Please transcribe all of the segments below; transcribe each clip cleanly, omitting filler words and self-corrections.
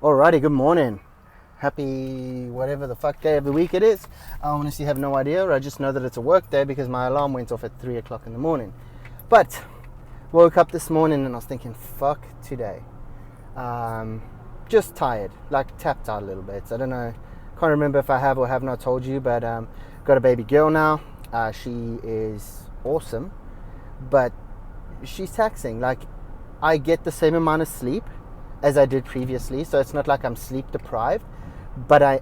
Alrighty, good morning. Happy whatever the fuck day of the week it is. I honestly have no idea. I just know that it's a work day because my alarm went off at 3 o'clock in the morning. But woke up this morning and I was thinking, fuck today. Just tired, like tapped out a little bit. So I don't know, can't remember if I have or have not told you, but got a baby girl now. She is awesome, but she's taxing. Like, I get the same amount of sleep as I did previously, so it's not like I'm sleep deprived, but I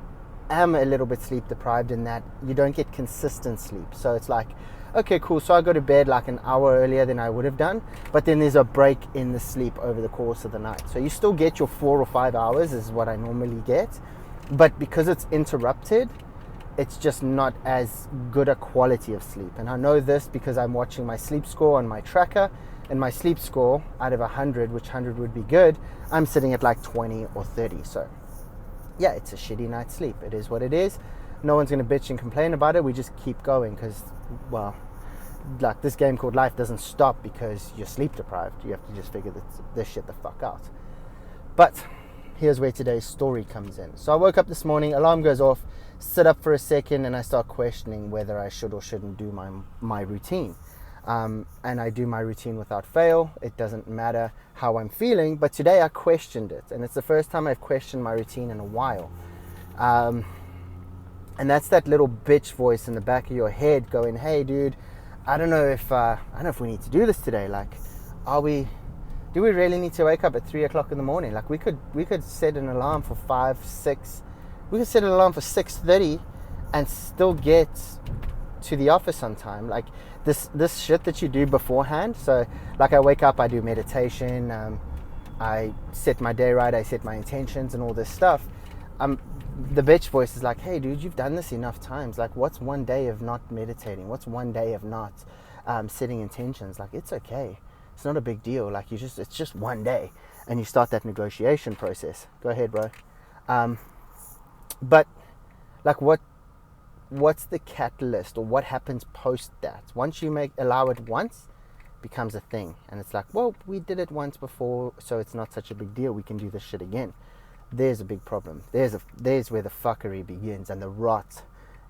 am a little bit sleep deprived in that you don't get consistent sleep. So it's like, okay, cool, so I go to bed like an hour earlier than I would have done, but then there's a break in the sleep over the course of the night. So you still get your 4 or 5 hours is what I normally get, but because it's interrupted, it's just not as good a quality of sleep. And I know this because I'm watching my sleep score on my tracker, and my sleep score out of 100, which 100 would be good, I'm sitting at like 20 or 30. So yeah, it's a shitty night's sleep. It is what it is. No one's gonna bitch and complain about it. We just keep going because, well, like this game called life doesn't stop because you're sleep deprived. You have to just figure this shit the fuck out. But here's where today's story comes in. So I woke up this morning, alarm goes off, sit up for a second, and I start questioning whether I should or shouldn't do my routine. And I do my routine without fail. It doesn't matter how I'm feeling, but today I questioned it, and it's the first time I've questioned my routine in a while. And that's that little bitch voice in the back of your head going, "Hey, dude, I don't know if we need to do this today. Like, do we really need to wake up at 3 o'clock in the morning? Like, we could set an alarm for 5, 6. We could set an alarm for 6:30 and still get to the office on time. Like this shit that you do beforehand." So like I wake up, I do meditation, I set my day right, I set my intentions and all this stuff. The bitch voice is like, "Hey dude, you've done this enough times. Like, what's one day of not meditating? What's one day of not setting intentions? Like, it's okay. It's not a big deal. Like, it's just one day." And you start that negotiation process. Go ahead, bro. But like, what's the catalyst, or what happens post that? Once you allow it once, it becomes a thing, and it's like, well, we did it once before, so it's not such a big deal. We can do this shit again. There's a big problem. There's where the fuckery begins, and the rot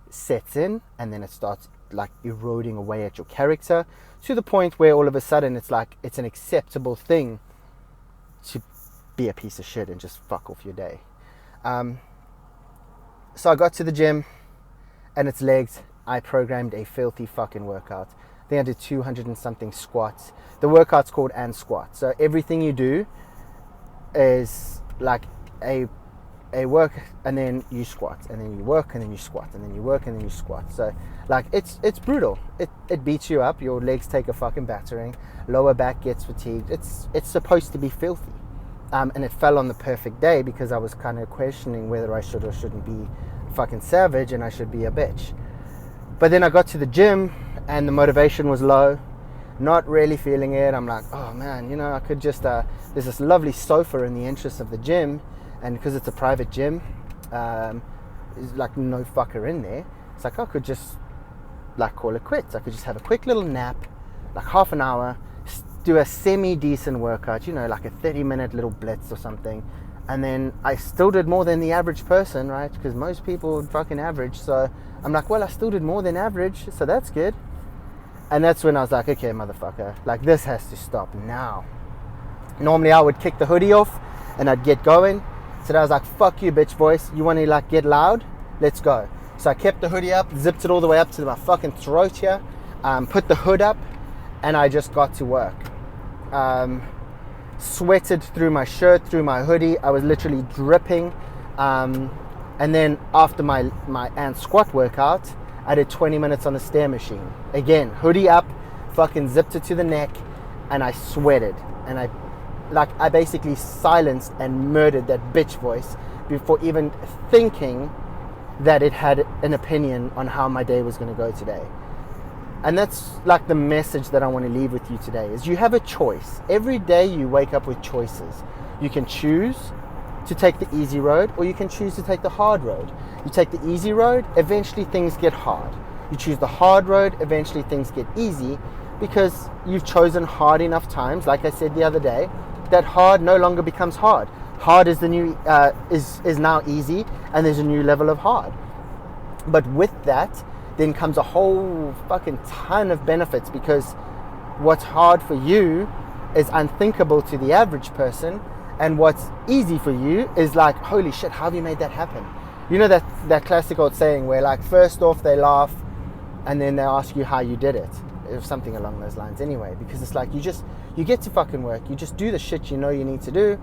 sets in, and then it starts like eroding away at your character to the point where all of a sudden it's like it's an acceptable thing to be a piece of shit and just fuck off your day. So I got to the gym, and it's legs. I programmed a filthy fucking workout. I think I did 200 and something squats. The workout's called and squat. So everything you do is like a work, and then you squat, and then you work, and then you squat, and then you work, and then you squat. So like it's brutal. It beats you up. Your legs take a fucking battering. Lower back gets fatigued. It's supposed to be filthy. And it fell on the perfect day because I was kind of questioning whether I should or shouldn't be fucking savage and I should be a bitch. But then I got to the gym and the motivation was low, not really feeling it. I'm like, oh man, I could just there's this lovely sofa in the entrance of the gym, and because it's a private gym, there's like no fucker in there. It's like I could just like call it quits. I could just have a quick little nap, like half an hour, do a semi-decent workout, like a 30-minute little blitz or something. And then I still did more than the average person, right? Because most people would fucking average. So I'm like, well, I still did more than average, so that's good. And that's when I was like, okay, motherfucker, like this has to stop now. Normally I would kick the hoodie off and I'd get going. So I was like, fuck you, bitch voice. You want to like get loud? Let's go. So I kept the hoodie up, zipped it all the way up to my fucking throat here, put the hood up, and I just got to work. Sweated through my shirt, through my hoodie. I was literally dripping. And then after my and squat workout, I did 20 minutes on the stair machine. Again, hoodie up, fucking zipped it to the neck, and I sweated. And I basically silenced and murdered that bitch voice before even thinking that it had an opinion on how my day was going to go today. And that's like the message that I want to leave with you today is you have a choice. Every day you wake up with choices. You can choose to take the easy road, or you can choose to take the hard road. You take the easy road, eventually things get hard. You choose the hard road, eventually things get easy, because you've chosen hard enough times, like I said the other day, that hard no longer becomes hard. Hard is the new is now easy, and there's a new level of hard. But with that, then comes a whole fucking ton of benefits, because what's hard for you is unthinkable to the average person, and what's easy for you is like, holy shit, how have you made that happen? You know that classic old saying where, like, first off they laugh and then they ask you how you did it, or something along those lines anyway, because it's like you get to fucking work, you just do the shit you know you need to do,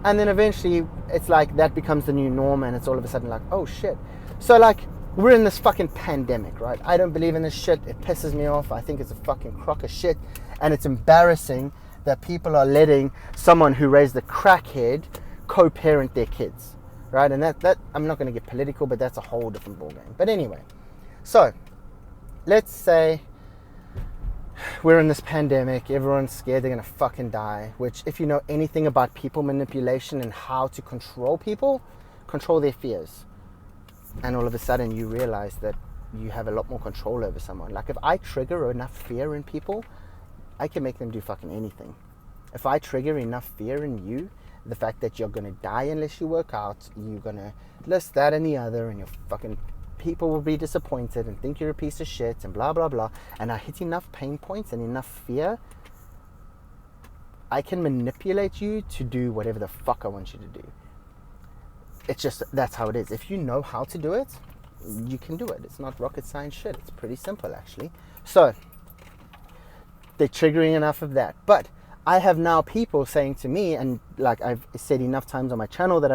and then eventually it's like that becomes the new norm, and it's all of a sudden like, oh shit. So like, we're in this fucking pandemic, right? I don't believe in this shit. It pisses me off. I think it's a fucking crock of shit, and it's embarrassing that people are letting someone who raised a crackhead co-parent their kids, right? And that I'm not going to get political, but that's a whole different ballgame. But anyway, so let's say we're in this pandemic, everyone's scared they're gonna fucking die, which, if you know anything about people manipulation and how to control people, control their fears. And all of a sudden you realize that you have a lot more control over someone. Like, if I trigger enough fear in people, I can make them do fucking anything. If I trigger enough fear in you, the fact that you're gonna die unless you work out, you're gonna list that and the other, and your fucking people will be disappointed and think you're a piece of shit and blah blah blah, and I hit enough pain points and enough fear, I can manipulate you to do whatever the fuck I want you to do. It's just, that's how it is. If you know how to do it, you can do it. It's not rocket science shit. It's pretty simple, actually. So they're triggering enough of that. But I have now people saying to me, and like I've said enough times on my channel, that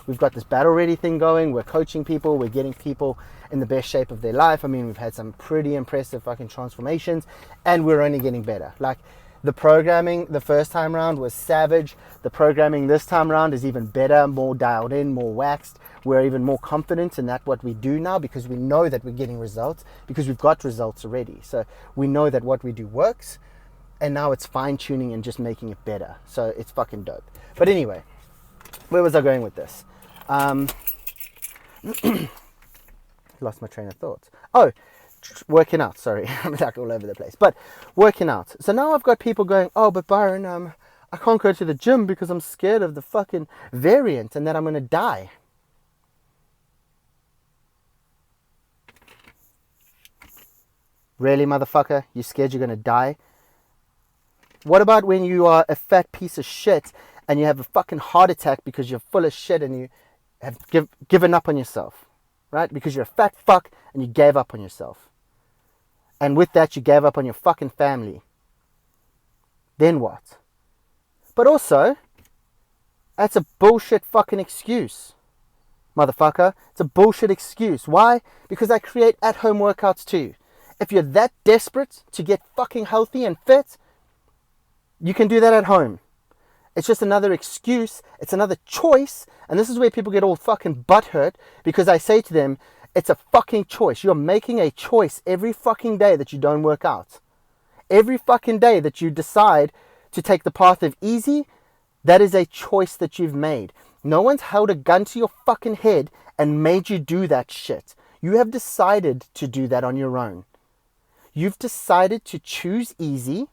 we've got this battle ready thing going. We're coaching people, we're getting people in the best shape of their life. I mean, we've had some pretty impressive fucking transformations, and we're only getting better. Like, the programming the first time round was savage. The programming this time round is even better, more dialed in, more waxed. We're even more confident in that what we do now, because we know that we're getting results, because we've got results already. So we know that what we do works, and now it's fine-tuning and just making it better. So it's fucking dope. But anyway, where was I going with this? Lost my train of thought. Oh, working out. Sorry, I'm like all over the place. But working out. So now I've got people going, oh, but Byron, I can't go to the gym because I'm scared of the fucking variant and that I'm going to die. Really, motherfucker? You scared you're going to die? What about when you are a fat piece of shit and you have a fucking heart attack because you're full of shit and you have given up on yourself, right? Because you're a fat fuck and you gave up on yourself. And with that, you gave up on your fucking family. Then what? But also, that's a bullshit fucking excuse, motherfucker. It's a bullshit excuse. Why? Because I create at-home workouts too. If you're that desperate to get fucking healthy and fit, you can do that at home. It's just another excuse. It's another choice. And this is where people get all fucking butthurt, because I say to them, it's a fucking choice. You're making a choice every fucking day that you don't work out. Every fucking day that you decide to take the path of easy, that is a choice that you've made. No one's held a gun to your fucking head and made you do that shit. You have decided to do that on your own. You've decided to choose easy,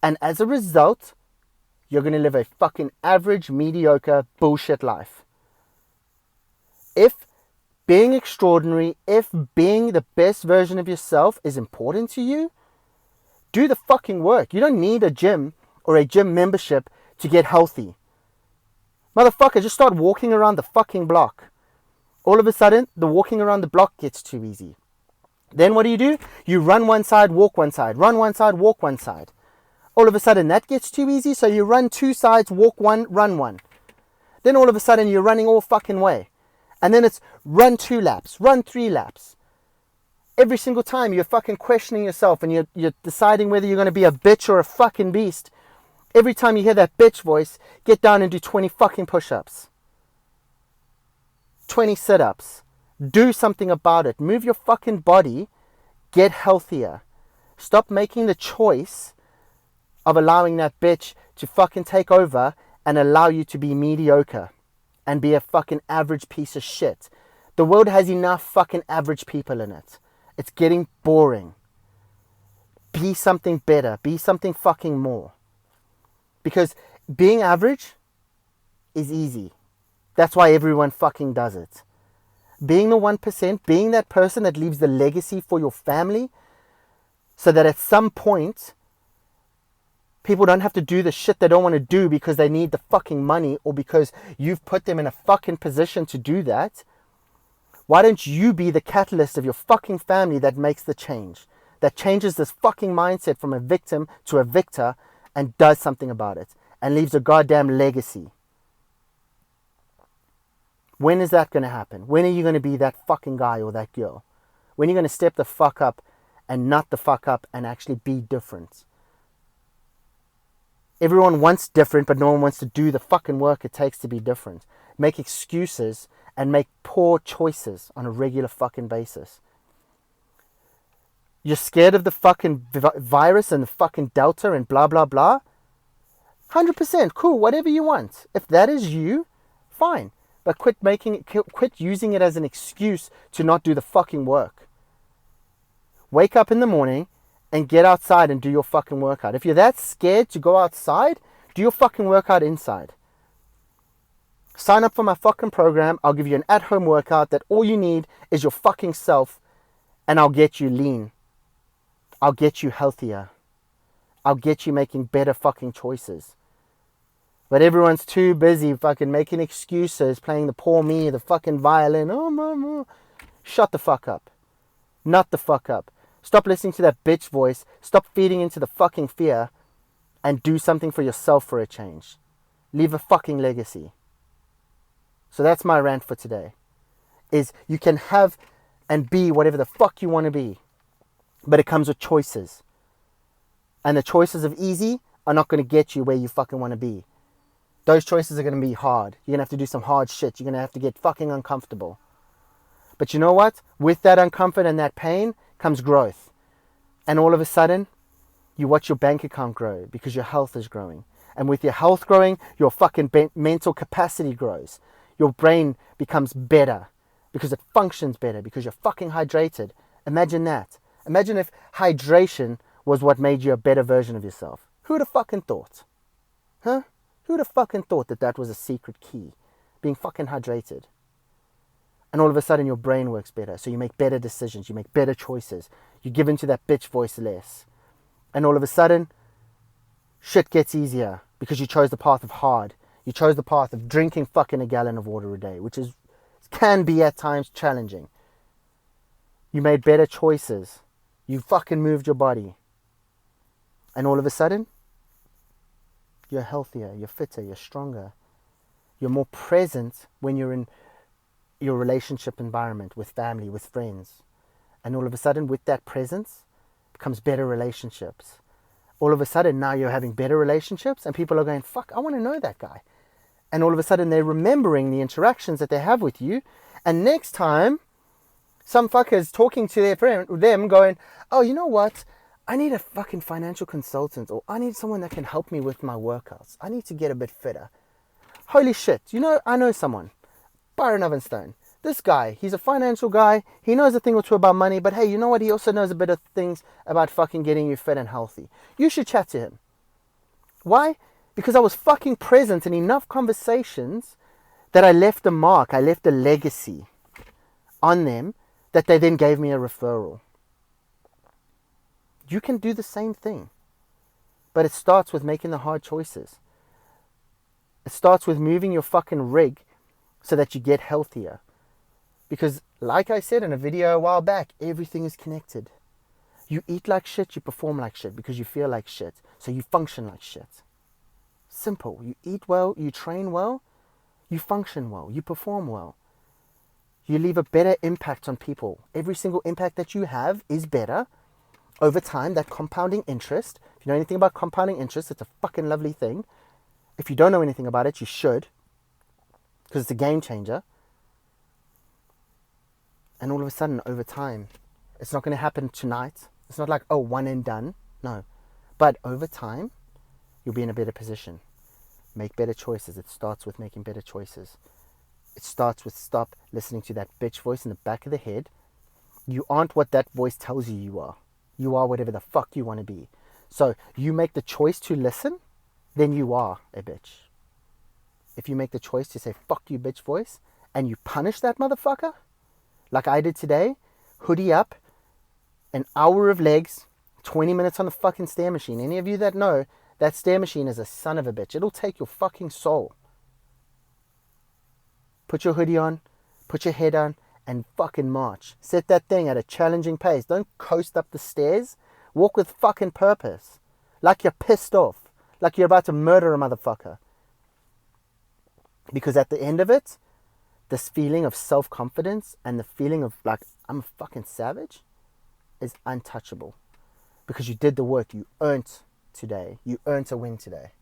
and as a result, you're going to live a fucking average, mediocre, bullshit life. If being extraordinary, if being the best version of yourself is important to you, do the fucking work. You don't need a gym or a gym membership to get healthy. Motherfucker, just start walking around the fucking block. All of a sudden, the walking around the block gets too easy. Then what do? You run one side, walk one side. Run one side, walk one side. All of a sudden, that gets too easy, so you run two sides, walk one, run one. Then all of a sudden, you're running all fucking way. And then it's run 2 laps, run 3 laps. Every single time you're fucking questioning yourself and you're deciding whether you're going to be a bitch or a fucking beast. Every time you hear that bitch voice, get down and do 20 fucking push-ups. 20 sit-ups. Do something about it. Move your fucking body. Get healthier. Stop making the choice of allowing that bitch to fucking take over and allow you to be mediocre and be a fucking average piece of shit. The world has enough fucking average people in it. It's getting boring. Be something better. Be something fucking more. Because being average is easy. That's why everyone fucking does it. Being the 1%, being that person that leaves the legacy for your family, so that at some point, people don't have to do the shit they don't want to do because they need the fucking money or because you've put them in a fucking position to do that. Why don't you be the catalyst of your fucking family that makes the change? That changes this fucking mindset from a victim to a victor and does something about it and leaves a goddamn legacy. When is that going to happen? When are you going to be that fucking guy or that girl? When are you going to step the fuck up and not the fuck up and actually be different? Everyone wants different, but no one wants to do the fucking work it takes to be different. Make excuses and make poor choices on a regular fucking basis. You're scared of the fucking virus and the fucking Delta and blah, blah, blah. 100%, cool, whatever you want. If that is you, fine. But quit using it as an excuse to not do the fucking work. Wake up in the morning and get outside and do your fucking workout. If you're that scared to go outside, do your fucking workout inside. Sign up for my fucking program. I'll give you an at-home workout that all you need is your fucking self, and I'll get you lean. I'll get you healthier. I'll get you making better fucking choices. But everyone's too busy fucking making excuses, playing the poor me, the fucking violin. Oh, mama. Shut the fuck up. Not the fuck up. Stop listening to that bitch voice. Stop feeding into the fucking fear and do something for yourself for a change. Leave a fucking legacy. So that's my rant for today. Is you can have and be whatever the fuck you want to be. But it comes with choices. And the choices of easy are not going to get you where you fucking want to be. Those choices are going to be hard. You're going to have to do some hard shit. You're going to have to get fucking uncomfortable. But you know what? With that uncomfort and that pain comes growth. And all of a sudden, you watch your bank account grow because your health is growing. And with your health growing, your fucking mental capacity grows. Your brain becomes better because it functions better because you're fucking hydrated. Imagine that. Imagine if hydration was what made you a better version of yourself. Who'd have fucking thought? Huh? Who'd have fucking thought that that was a secret key? Being fucking hydrated. And all of a sudden your brain works better. So you make better decisions. You make better choices. You give into that bitch voice less. And all of a sudden, shit gets easier because you chose the path of hard. You chose the path of drinking fucking a gallon of water a day, which can be at times challenging. You made better choices. You fucking moved your body. And all of a sudden, you're healthier, you're fitter, you're stronger. You're more present when you're in your relationship environment, with family, with friends. And all of a sudden, with that presence, becomes better relationships. All of a sudden, now you're having better relationships and people are going, fuck, I want to know that guy. And all of a sudden, they're remembering the interactions that they have with you. And next time, some fucker's talking to their friend, them going, oh, you know what? I need a fucking financial consultant, or I need someone that can help me with my workouts. I need to get a bit fitter. Holy shit. You know, I know someone. Byron Ovenstone. This guy, he's a financial guy. He knows a thing or two about money, but hey, you know what? He also knows a bit of things about fucking getting you fit and healthy. You should chat to him. Why? Because I was fucking present in enough conversations that I left a mark. I left a legacy on them that they then gave me a referral. You can do the same thing. But it starts with making the hard choices. It starts with moving your fucking rig so that you get healthier. Because like I said in a video a while back, everything is connected. You eat like shit, you perform like shit because you feel like shit. So you function like shit. Simple. You eat well, you train well, you function well, you perform well. You leave a better impact on people. Every single impact that you have is better. Over time, that compounding interest, if you know anything about compounding interest, it's a fucking lovely thing. If you don't know anything about it, you should. Because it's a game changer. And all of a sudden, over time, it's not going to happen tonight. It's not like, oh, one and done. No. But over time, you'll be in a better position. Make better choices. It starts with making better choices. It starts with stop listening to that bitch voice in the back of the head. You aren't what that voice tells you you are. You are whatever the fuck you want to be. So you make the choice to listen, then you are a bitch. if you make the choice to say fuck you bitch voice and you punish that motherfucker like I did today, hoodie up, an hour of legs, 20 minutes on the fucking stair machine. Any of you that know, that stair machine is a son of a bitch. It'll take your fucking soul. Put your hoodie on, put your head on, and fucking march. Set that thing at a challenging pace. Don't coast up the stairs. Walk with fucking purpose. Like you're pissed off. Like you're about to murder a motherfucker. Because at the end of it, this feeling of self-confidence and the feeling of like, I'm a fucking savage is untouchable. Because you did the work. You earned today. You earned a win today.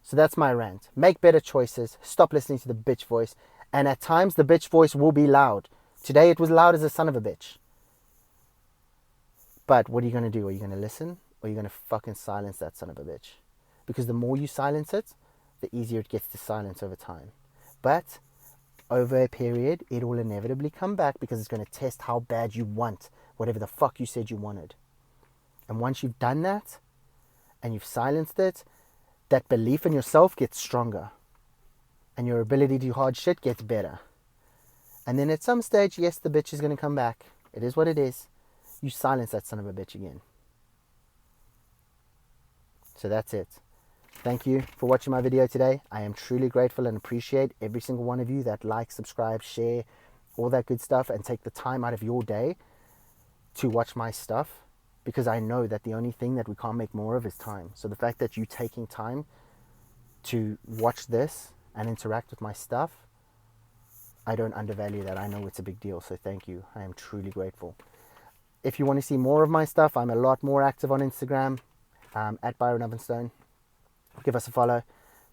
So that's my rant. Make better choices. Stop listening to the bitch voice. And at times, the bitch voice will be loud. Today, it was loud as a son of a bitch. But what are you going to do? Are you going to listen? Or are you going to fucking silence that son of a bitch? Because the more you silence it, the easier it gets to silence over time. But over a period, it will inevitably come back because it's going to test how bad you want whatever the fuck you said you wanted. And once you've done that, and you've silenced it, that belief in yourself gets stronger. And your ability to do hard shit gets better. And then at some stage, yes, the bitch is going to come back. It is what it is. You silence that son of a bitch again. So that's it. Thank you for watching my video today. I am truly grateful and appreciate every single one of you that like, subscribe, share, all that good stuff, and take the time out of your day to watch my stuff. Because I know that the only thing that we can't make more of is time. So the fact that you taking time to watch this and interact with my stuff, I don't undervalue that. I know it's a big deal. So thank you. I am truly grateful. If you want to see more of my stuff, I'm a lot more active on Instagram, at Byron Ovenstone. Give us a follow.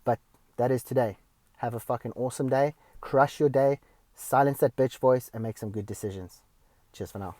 But that is today. Have a fucking awesome day. Crush your day. Silence that bitch voice and make some good decisions. Cheers for now.